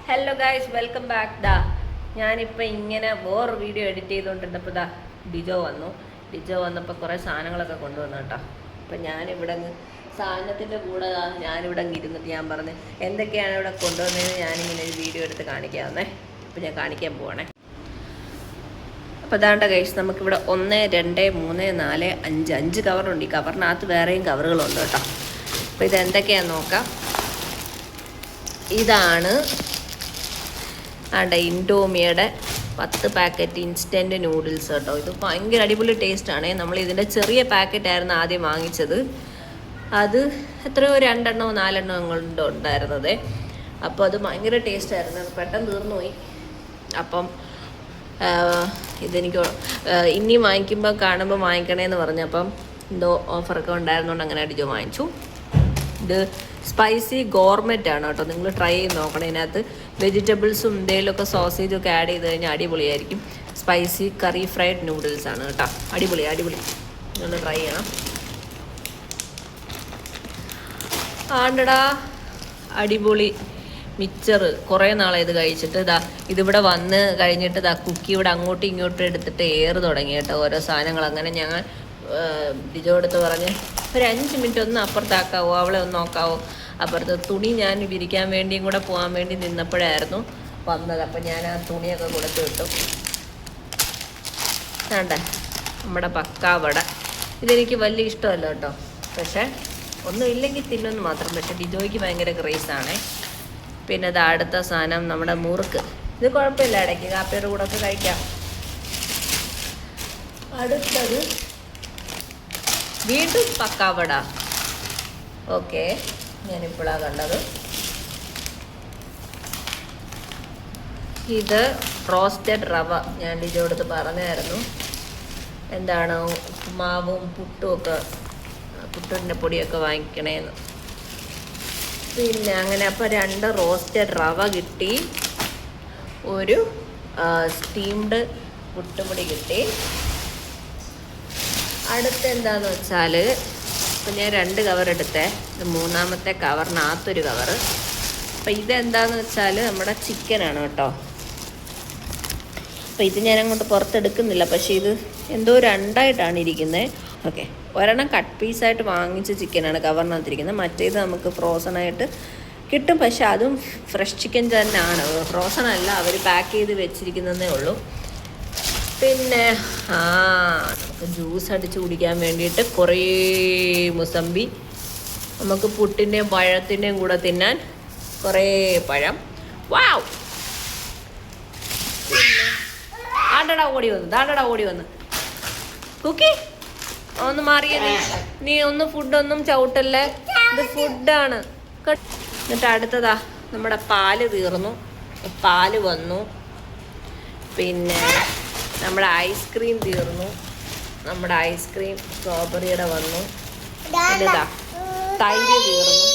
Hello guys, welcome back. ഞാനിപ്പോൾ ഇങ്ങനെ വേറെ വീഡിയോ എഡിറ്റ് ചെയ്തുകൊണ്ടിരുന്നപ്പോൾ ഡിജോ വന്നപ്പോൾ കുറേ സാധനങ്ങളൊക്കെ കൊണ്ടുവന്നു കേട്ടോ. അപ്പം ഞാനിവിടെ സാധനത്തിൻ്റെ കൂടെ ഞാനിവിടെ ഇരുന്നിട്ട് ഞാൻ പറഞ്ഞു എന്തൊക്കെയാണ് ഇവിടെ കൊണ്ടുവന്നതെന്ന് ഞാനിങ്ങനെ ഒരു വീഡിയോ എടുത്ത് കാണിക്കാമെന്നേ. അപ്പോൾ ഞാൻ കാണിക്കാൻ പോവാണേ. അപ്പോൾ അതാണ്ട ഗൈസ്, നമുക്കിവിടെ 1 2 3 4 5 കവറുണ്ട്. ഈ കവറിനകത്ത് വേറെയും കവറുകളുണ്ട് കേട്ടോ. അപ്പോൾ ഇതെന്തൊക്കെയാണെന്ന് നോക്കാം. ഇതാണ് ഇൻഡോമിയുടെ 10 പാക്കറ്റ് ഇൻസ്റ്റൻറ്റ് നൂഡിൽസ് കേട്ടോ. ഇത് ഭയങ്കര അടിപൊളി ടേസ്റ്റാണ്. നമ്മൾ ഇതിൻ്റെ ചെറിയ പാക്കറ്റായിരുന്നു ആദ്യം വാങ്ങിച്ചത്. അത് എത്രയോ 2 എണ്ണമോ 4 എണ്ണമോ ഉണ്ടായിരുന്നത്. അപ്പോൾ അത് ഭയങ്കര ടേസ്റ്റായിരുന്നു. അത് പെട്ടെന്ന് തീർന്നുപോയി. അപ്പം ഇതെനിക്ക് ഇനി വാങ്ങിക്കുമ്പോൾ കാണുമ്പോൾ വാങ്ങിക്കണേന്ന് പറഞ്ഞപ്പം എന്തോ ഓഫറൊക്കെ ഉണ്ടായിരുന്നുകൊണ്ട് അങ്ങനെ അടിച്ചോ വാങ്ങിച്ചു. ഇത് സ്പൈസി ഗോർമെറ്റ് ആണ് കേട്ടോ. നിങ്ങൾ ട്രൈ ചെയ്ത് നോക്കണം. ഇതിനകത്ത് വെജിറ്റബിൾസും എന്തെങ്കിലുമൊക്കെ സോസേജും ഒക്കെ ആഡ് ചെയ്ത് കഴിഞ്ഞാൽ അടിപൊളിയായിരിക്കും. സ്പൈസി കറി ഫ്രൈഡ് നൂഡിൽസ് ആണ് കേട്ടോ. അടിപൊളി നിങ്ങൾ ട്രൈ ചെയ്യണം. ആണ്ടടാ അടിപൊളി മിക്സർ. കുറേ നാളെ ഇത് കഴിച്ചിട്ട് ഇതിവിടെ വന്ന് കഴിഞ്ഞിട്ട് കുക്കി ഇവിടെ അങ്ങോട്ടും ഇങ്ങോട്ടും എടുത്തിട്ട് ഏറ് തുടങ്ങി കേട്ടോ ഓരോ സാധനങ്ങൾ. അങ്ങനെ ഞങ്ങൾ ഡിജോ എടുത്ത് പറഞ്ഞ് ഒരു 5 മിനിറ്റ് ഒന്ന് അപ്പുറത്താക്കാവോ, അവളെ ഒന്ന് നോക്കാവോ. അപ്പുറത്ത് തുണി ഞാൻ വിരിക്കാൻ വേണ്ടിയും കൂടെ പോകാൻ വേണ്ടി നിന്നപ്പോഴായിരുന്നു വന്നത്. അപ്പം ഞാൻ ആ തുണിയൊക്കെ കൊടുത്ത് വിട്ടു. വേണ്ടേ നമ്മുടെ പക്കാവട. ഇതെനിക്ക് വലിയ ഇഷ്ടമല്ല കേട്ടോ. പക്ഷേ ഒന്നും ഇല്ലെങ്കിൽ തിന്നൊന്ന് മാത്രം. പക്ഷേ ഡിജോയ്ക്ക് ഭയങ്കര ക്രേസാണേ. പിന്നെ അത് അടുത്ത സാധനം നമ്മുടെ മുറുക്ക്. ഇത് കുഴപ്പമില്ല, ഇടയ്ക്ക് കാപ്പിയുടെ കൂടെ ഒക്കെ കഴിക്കാം. അടുത്തത് വീണ്ടും പക്കാവട. ഓക്കെ, ഞാനിപ്പോഴാണ് കണ്ടത്. ഇത് റോസ്റ്റഡ് റവ. ഞാൻ ഡിജോ എടുത്ത് പറഞ്ഞായിരുന്നു എന്താണ് ഉപ്പുമാവും പുട്ടിൻ്റെ പൊടിയൊക്കെ വാങ്ങിക്കണേന്ന്. പിന്നെ അങ്ങനെ അപ്പോൾ 2 റോസ്റ്റഡ് റവ കിട്ടി, ഒരു സ്റ്റീംഡ് പുട്ടുപൊടി കിട്ടി. അടുത്ത എന്താണെന്ന് വെച്ചാൽ ഇപ്പം ഞാൻ 2 കവർ എടുത്തേ. ഇത് 3ാമത്തെ കവറിനകത്തൊരു കവറ്. അപ്പം ഇതെന്താണെന്ന് വെച്ചാൽ നമ്മുടെ ചിക്കനാണ് കേട്ടോ. അപ്പം ഇത് ഞാൻ അങ്ങോട്ട് പുറത്തെടുക്കുന്നില്ല. പക്ഷേ ഇത് എന്തോ 2ആയിട്ടാണ് ഇരിക്കുന്നത്. ഓക്കെ, ഒരെണ്ണം കട്ട് പീസായിട്ട് വാങ്ങിച്ച ചിക്കനാണ് കവറിനകത്തിരിക്കുന്നത്. മറ്റേത് നമുക്ക് ഫ്രോസണായിട്ട് കിട്ടും. പക്ഷെ അതും ഫ്രഷ് ചിക്കൻ തന്നെയാണ്, ഫ്രോസൺ അല്ല. അവർ പാക്ക് ചെയ്ത് വെച്ചിരിക്കുന്നതേ ഉള്ളൂ. പിന്നെ നമുക്ക് ജ്യൂസ് അടിച്ച് കുടിക്കാൻ വേണ്ടിയിട്ട് കുറേ മുസമ്പി. നമുക്ക് പുട്ടിൻ്റെയും പഴത്തിൻ്റെയും കൂടെ തിന്നാൻ കുറേ പഴം. വാവ്! ആണ്ടടാ ഓടി വന്ന് കുക്കി ഒന്ന് മാറിയത്. നീ ഫുഡൊന്നും ചവിട്ടല്ലേ, ഇത് ഫുഡാണ്. എന്നിട്ട് അടുത്തതാ നമ്മുടെ പാല് തീർന്നു. പാല് വന്നു. പിന്നെ നമ്മുടെ ഐസ്ക്രീം തീർന്നു. നമ്മുടെ ഐസ്ക്രീം സ്ട്രോബെറിയുടെ വന്നു. പിന്നെതാ തൈര് തീർന്നു.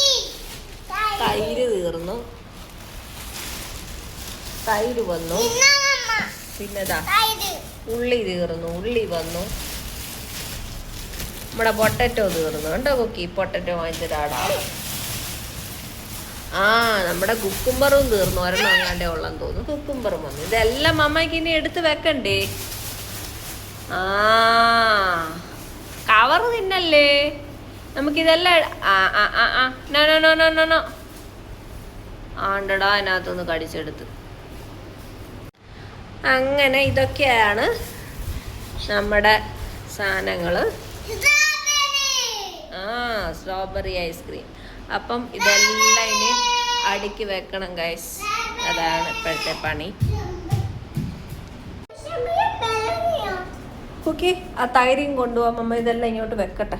തൈര് വന്നു. പിന്നെതാ ഉള്ളി തീർന്നു. ഉള്ളി വന്നു. നമ്മുടെ പൊട്ടറ്റോ തീർന്നു. കണ്ടോ കുക്കി, പൊട്ടറ്റോ വാങ്ങിച്ചതാടാ. നമ്മുടെ കുക്കുംബറും തീർന്നു. ഒരെണ്ണം അങ്ങാണ്ടേ ഉള്ളെന്ന് തോന്നുന്നു. കുക്കുംബറും വന്നു. ഇതെല്ലാം അമ്മയ്ക്ക് ഇനി എടുത്ത് വെക്കണ്ടേ. കവറ് തിന്നല്ലേ, നമുക്കിതെല്ലാം നോ ആണ്ടടാ അതിനകത്തൊന്ന് കടിച്ചെടുത്ത്. അങ്ങനെ ഇതൊക്കെയാണ് നമ്മുടെ സാധനങ്ങൾ. Strawberry ice cream. അപ്പം ഇതെല്ലാം ഇനി അടുക്കി വെക്കണം ഗൈസ്. അതാണ് ഇപ്പോഴത്തെ പണി. ഓക്കെ, ആ തൈരും കൊണ്ടുപോകാം. അമ്മ ഇതെല്ലാം ഇങ്ങോട്ട് വെക്കട്ടെ.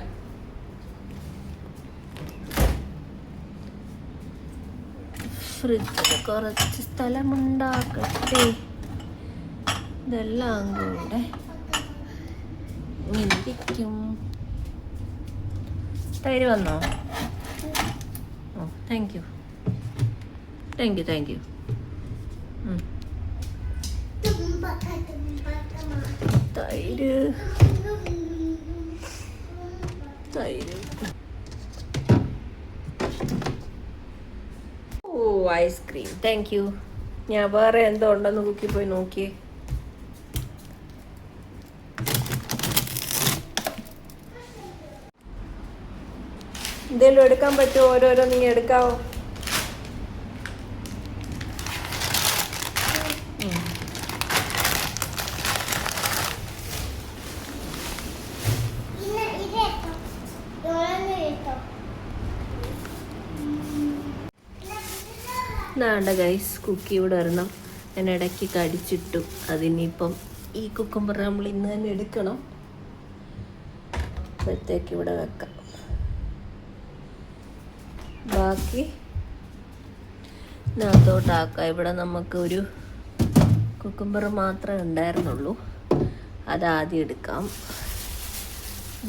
ഫ്രിഡ്ജിൽ കുറച്ച് സ്ഥലമുണ്ടാക്കട്ടെ. ഇതെല്ലാം കൂടെ ഇരിക്കും. തൈര് വന്നോ? ഓ, താങ്ക് യു. തൈര് ഓ, ഐസ്ക്രീം. Thank you. ഞാൻ വേറെ എന്തോ ഉണ്ടെന്ന് കുക്കി പോയി നോക്കിയേ. എന്തേലും എടുക്കാൻ പറ്റുമോ? ഓരോരോ നീ എടുക്കാവോ? വേണ്ട ഗൈസ്, കുക്കി ഇവിടെ വരണം. ഞാൻ ഇടയ്ക്ക് കടിച്ചിട്ടു. അതിനിപ്പം ഈ കുക്കുംബർ നമ്മൾ ഇന്ന് തന്നെ എടുക്കണം. അപ്പോഴത്തേക്ക് ഇവിടെ വെക്കാം. ബാക്കി അതിനകത്തോട്ടാക്കാം. ഇവിടെ നമുക്ക് ഒരു കുക്കുംബർ മാത്രമേ ഉണ്ടായിരുന്നുള്ളൂ, അതാദ്യം എടുക്കാം.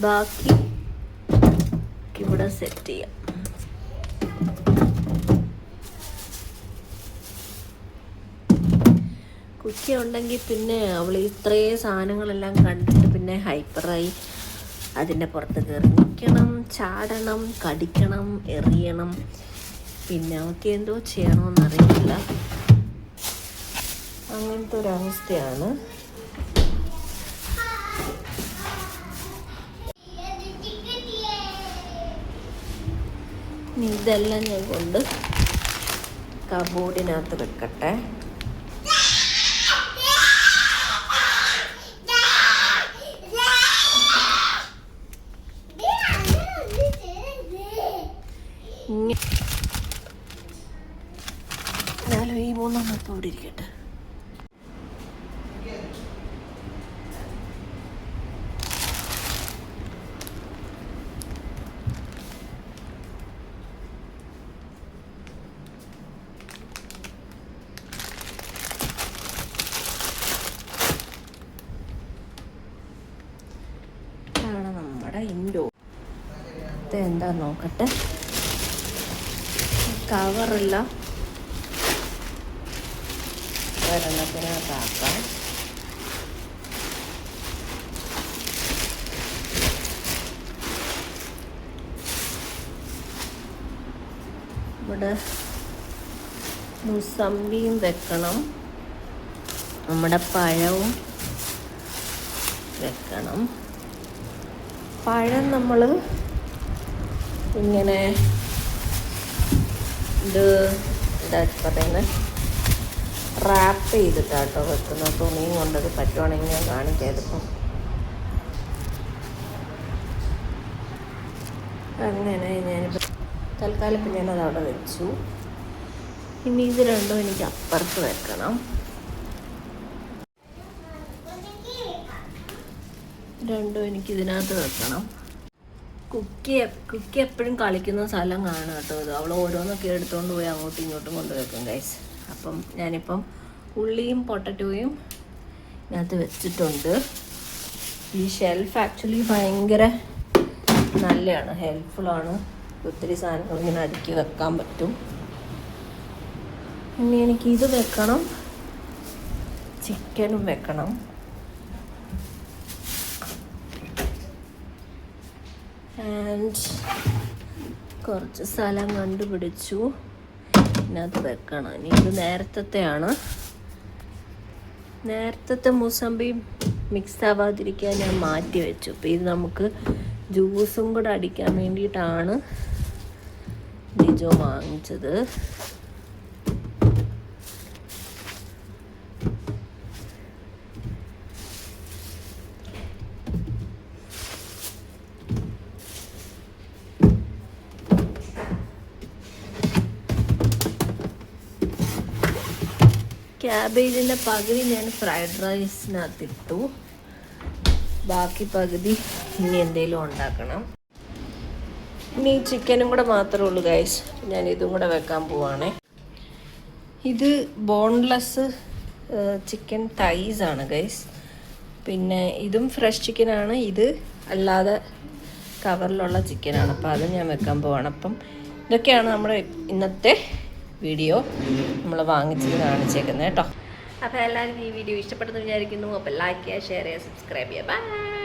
ബാക്കി ഇവിടെ സെറ്റ് ചെയ്യാം. കുക്കി ഉണ്ടെങ്കിൽ പിന്നെ അവൾ ഇത്രയും സാധനങ്ങളെല്ലാം കണ്ടിട്ട് പിന്നെ ഹൈപ്പറായി അതിൻ്റെ പുറത്ത് കയറി നിൽക്കണം, ചാടണം, കടിക്കണം, എറിയണം. പിന്നെ അവൾക്ക് എന്തോ ചെയ്യണമെന്നറിയില്ല. അങ്ങനത്തെ ഒരവസ്ഥയാണ്. ഇതെല്ലാം ഞാൻ കൊണ്ട് കബോർഡിനകത്ത് വെക്കട്ടെ. ഞാനും ഈ 3 ഇവിടെ ഇരിക്കട്ടെ. ഇതാണ് നമ്മുടെ ഇൻഡോർ. എന്താ നോക്കട്ടെ. കവറില്ല, ഒരെണ്ണത്തിനകത്താക്കാം. ഇവിടെ മുസമ്പിയും വെക്കണം, നമ്മുടെ പഴവും വെക്കണം. പഴം നമ്മൾ ഇങ്ങനെ എന്താ പറയുന്നത്, റാപ്പ് ചെയ്തിട്ടാട്ടോ വെക്കുന്ന. തുണിയും കൊണ്ടത് പറ്റുവാണെങ്കിൽ ഞാൻ കാണിക്കാം. ഇതിപ്പം അങ്ങനെ ഞാനിപ്പോൾ തൽക്കാലം ഇപ്പം ഞാനത് അവിടെ വെച്ചു. ഇനി ഇത് രണ്ടും എനിക്ക് അപ്പുറത്ത് വെക്കണം. രണ്ടും എനിക്ക് ഇതിനകത്ത് വെക്കണം. കുക്കി എപ്പോഴും കളിക്കുന്ന സ്ഥലം കാണും കേട്ടോ. ഇത് അവൾ ഓരോന്നൊക്കെ എടുത്തുകൊണ്ട് പോയി അങ്ങോട്ടും ഇങ്ങോട്ടും കൊണ്ട് വെക്കും ഗൈസ്. അപ്പം ഞാനിപ്പം ഉള്ളിയും പൊട്ടറ്റോയും ഇതിനകത്ത് വെച്ചിട്ടുണ്ട്. ഈ ഷെൽഫ് ആക്ച്വലി ഭയങ്കര നല്ലതാണ്, ഹെൽപ്ഫുള്ളാണ്. ഒത്തിരി സാധനങ്ങൾ ഇങ്ങനെ അടുക്കി വെക്കാൻ പറ്റും. ഇനി എനിക്കിത് വെക്കണം, ചിക്കനും വെക്കണം. ആൻഡ് കുറച്ച് സ്ഥലം കണ്ടുപിടിച്ചു ഇതിനകത്ത് വെക്കണം. ഇനി ഇത് നേരത്തെ മുസമ്പി മിക്സ് ആവാതിരിക്കാൻ ഞാൻ മാറ്റി വെച്ചു. അപ്പോൾ ഇത് നമുക്ക് ജ്യൂസും കൂടെ അടിക്കാൻ വേണ്ടിയിട്ടാണ് ഡിജോ വാങ്ങിച്ചത്. ക്യാബേജിൻ്റെ പകുതി ഞാൻ ഫ്രൈഡ് റൈസിനകത്തിട്ടു, ബാക്കി പകുതി ഇനി എന്തെങ്കിലും ഉണ്ടാക്കണം. ഇനി ചിക്കനും കൂടെ മാത്രമേ ഉള്ളൂ ഗൈസ്. ഞാൻ ഇതും കൂടെ വെക്കാൻ പോവാണേ. ഇത് ബോൺലെസ് ചിക്കൻ തൈസ് ആണ് ഗൈസ്. പിന്നെ ഇതും ഫ്രഷ് ചിക്കനാണ്, ഇത് അല്ലാതെ കവറിലുള്ള ചിക്കനാണ്. അപ്പോൾ അത് ഞാൻ വെക്കാൻ പോവാണ്. അപ്പം ഇതൊക്കെയാണ് നമ്മുടെ ഇന്നത്തെ വീഡിയോ നമ്മൾ വാങ്ങിച്ചത് കാണിച്ചേക്കുന്നത് കേട്ടോ. അപ്പോൾ എല്ലാവരും ഈ വീഡിയോ ഇഷ്ടപ്പെട്ടെന്ന് വിചാരിക്കുന്നു. അപ്പോൾ ലൈക്ക് ചെയ്യുക, ഷെയർ ചെയ്യുക, സബ്സ്ക്രൈബ് ചെയ്യുക. ബൈ.